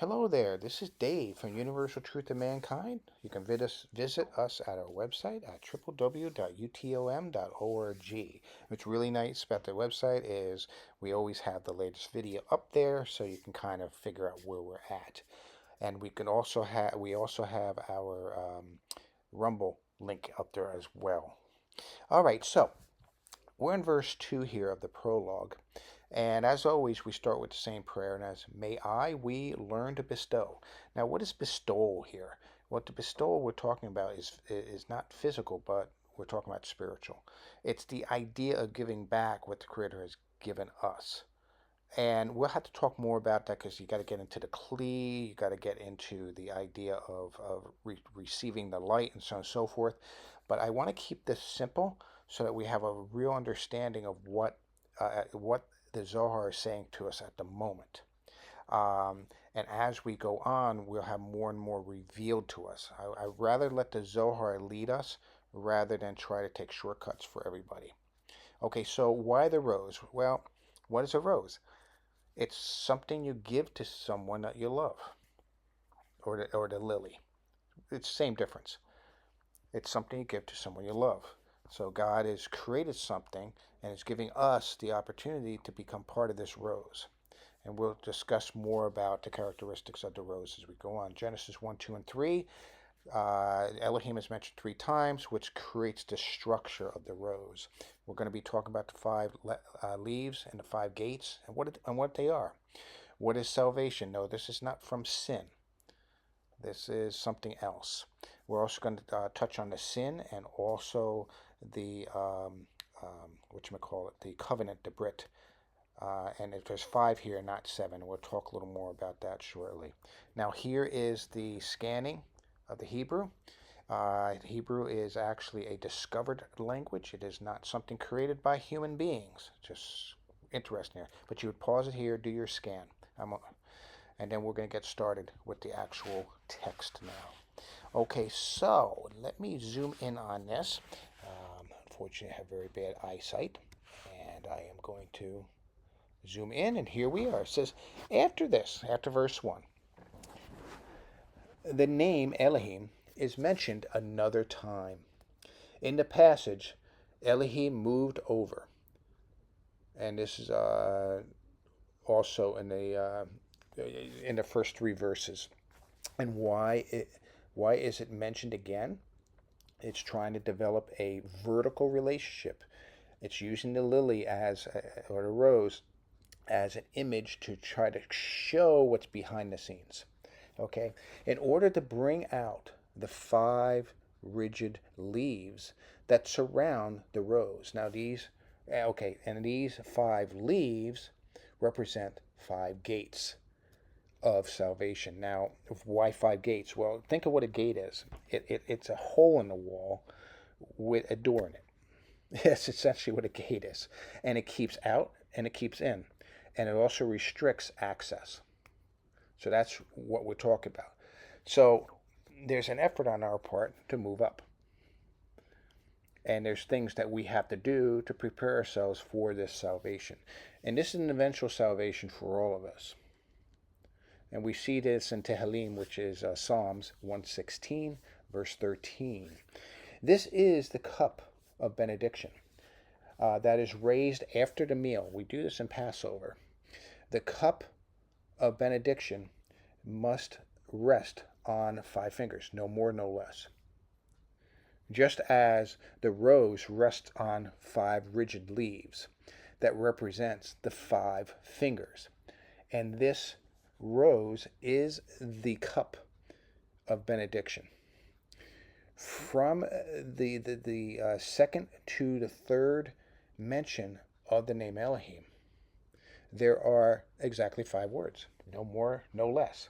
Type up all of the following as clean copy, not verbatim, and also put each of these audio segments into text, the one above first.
Hello there, this is Dave from Universal Truth of Mankind. You can visit us at our website at www.utom.org. What's really nice about the website is we always have the latest video up there so you can kind of figure out where we're at. And we also have our Rumble link up there as well. All right, so we're in verse 2 here of the prologue. And as always, we start with the same prayer, and as we learn to bestow. Now, what is bestowal here? What the bestowal we're talking about is not physical, but we're talking about spiritual. It's the idea of giving back what the Creator has given us. And we'll have to talk more about that because you got to get into the Kli, you got to get into the idea of receiving the light and so on and so forth. But I want to keep this simple so that we have a real understanding of what the Zohar is saying to us at the moment. And as we go on, we'll have more and more revealed to us. I'd rather let the Zohar lead us rather than try to take shortcuts for everybody. Okay, so why the rose? Well, what is a rose? It's something you give to someone that you love, or the lily. It's the same difference. It's something you give to someone you love. So God has created something and is giving us the opportunity to become part of this rose. And we'll discuss more about the characteristics of the rose as we go on. Genesis 1, 2, and 3. Elohim is mentioned 3 times, which creates the structure of the rose. We're going to be talking about the 5 leaves and the 5 gates and what they are. What is salvation? No, this is not from sin. This is something else. We're also going to touch on the sin and also the the covenant, the Brit. And if there's 5 here, not 7. We'll talk a little more about that shortly. Now here is the scanning of the Hebrew. Hebrew is actually a discovered language. It is not something created by human beings. Just interesting here. But you would pause it here, do your scan. And then we're going to get started with the actual text now. Okay, so let me zoom in on this. Unfortunately, I have very bad eyesight. And I am going to zoom in, and here we are. It says, after verse 1, the name Elohim is mentioned another time. In the passage, Elohim moved over. And this is also in the first 3 verses. And why is it mentioned again? It's trying to develop a vertical relationship. It's using the lily or the rose as an image to try to show what's behind the scenes. Okay? In order to bring out the 5 rigid leaves that surround the rose. Now these 5 leaves represent 5 gates of salvation. Now, why 5 gates? Well, think of what a gate is. It's a hole in the wall with a door in it. That's essentially what a gate is. And it keeps out and it keeps in. And it also restricts access. So that's what we're talking about. So there's an effort on our part to move up. And there's things that we have to do to prepare ourselves for this salvation. And this is an eventual salvation for all of us. And we see this in Tehillim, which is Psalms 116, verse 13. This is the cup of benediction that is raised after the meal. We do this in Passover. The cup of benediction must rest on 5 fingers, no more, no less. Just as the rose rests on 5 rigid leaves that represents the 5 fingers. And this rose is the cup of benediction. From the second to the third mention of the name Elohim, there are exactly 5 words, no more, no less.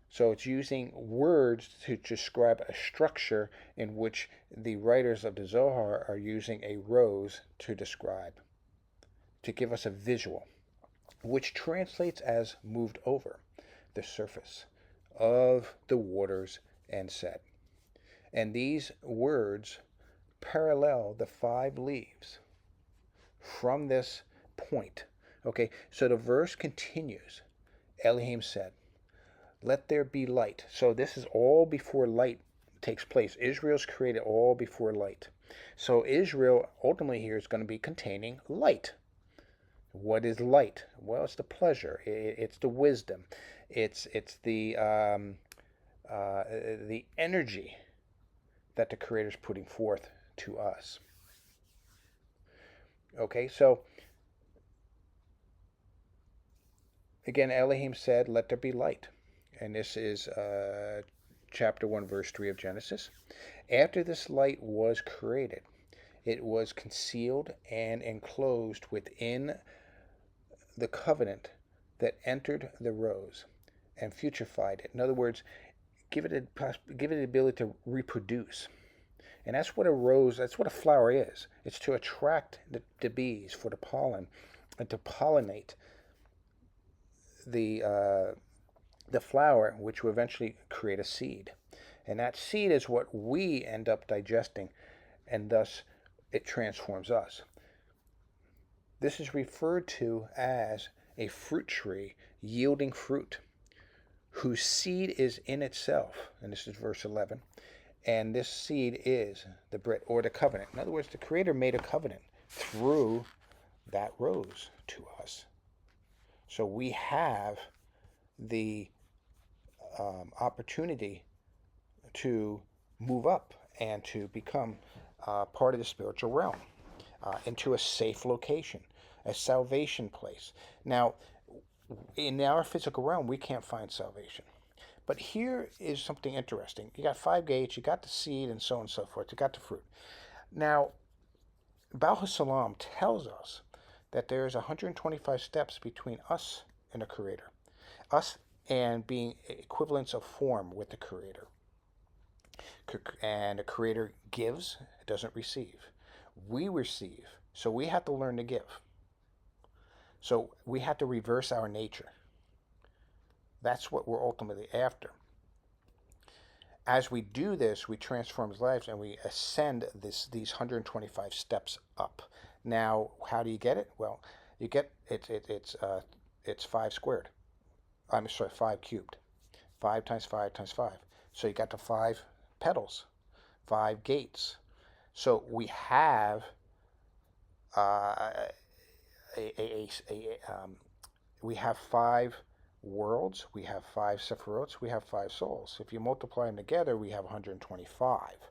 So it's using words to describe a structure in which the writers of the Zohar are using a rose to describe, to give us a visual, which translates as moved over the surface of the waters and set. And these words parallel the 5 leaves from this point. Okay, so the verse continues. Elohim said, Let there be light. So this is all before light takes place. Israel's created all before light. So Israel ultimately here is going to be containing light. What is light? Well, it's the pleasure. It's the wisdom. It's the energy that the Creator is putting forth to us. Okay, so again, Elohim said, "Let there be light," and this is chapter 1, verse 3 of Genesis. After this light was created, it was concealed and enclosed within the covenant that entered the rose and futurified it. In other words, give it the ability to reproduce. And that's what a rose, that's what a flower is. It's to attract the bees for the pollen and to pollinate the flower, which will eventually create a seed. And that seed is what we end up digesting, and thus it transforms us. This is referred to as a fruit tree yielding fruit, whose seed is in itself. And this is verse 11. And this seed is the Brit, or the covenant. In other words, the Creator made a covenant through that rose to us. So we have the opportunity to move up and to become part of the spiritual realm, into a safe location, a salvation place. Now, in our physical realm, we can't find salvation. But here is something interesting. You got 5 gates, you got the seed, and so on and so forth. You got the fruit. Now, Baal HaSalam tells us that there's 125 steps between us and the Creator. Us and being equivalents of form with the Creator. And the Creator gives, doesn't receive. We receive, so we have to learn to give. So we have to reverse our nature. That's what we're ultimately after. As we do this, we transform lives and we ascend these 125 steps up. Now, how do you get it? Well, you get it's 5 squared. I'm sorry, 5 cubed. 5 times 5 times 5. So you got the 5 petals, 5 gates. So we have we have 5 worlds, we have 5 sephirots, we have 5 souls. If you multiply them together, we have 125.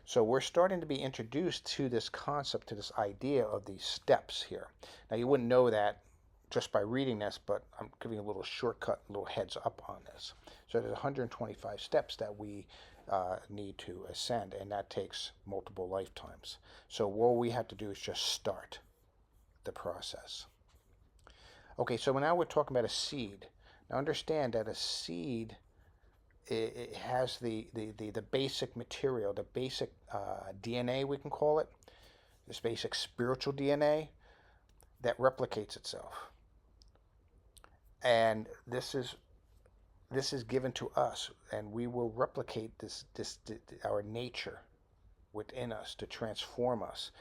So we're starting to be introduced to this concept, to this idea of these steps here. Now, you wouldn't know that just by reading this, but I'm giving a little shortcut, a little heads up on this. So there's 125 steps that we need to ascend, and that takes multiple lifetimes. So all we have to do is just start the process. Okay, so now we're talking about a seed. Now understand that a seed, it has the basic material, the basic DNA, we can call it, this basic spiritual DNA that replicates itself. And this is given to us, and we will replicate our nature within us to transform us,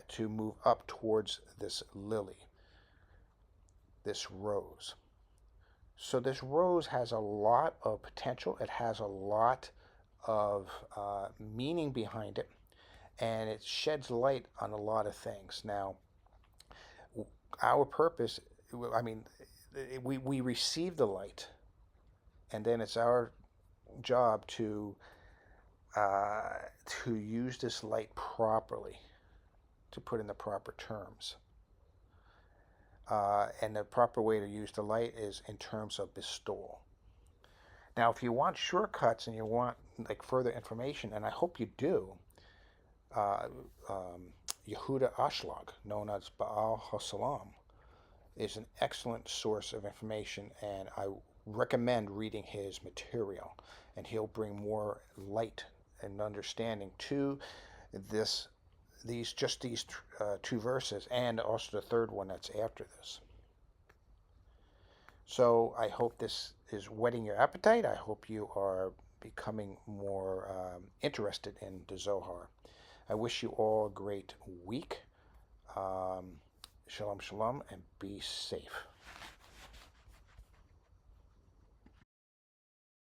to move up towards this lily, this rose. So this rose has a lot of potential. It has a lot of meaning behind it, and it sheds light on a lot of things. Now, our purpose, I mean, we receive the light, and then it's our job to use this light properly, to put in the proper terms. And the proper way to use the light is in terms of bestowal. Now, if you want shortcuts and you want like further information, and I hope you do, Yehuda Ashlag, known as Baal HaSalam, is an excellent source of information, and I recommend reading his material, and he'll bring more light and understanding to these 2 verses, and also the third one that's after this. So I hope this is whetting your appetite. I hope you are becoming more interested in the Zohar. I wish you all a great week. Shalom, shalom, and be safe.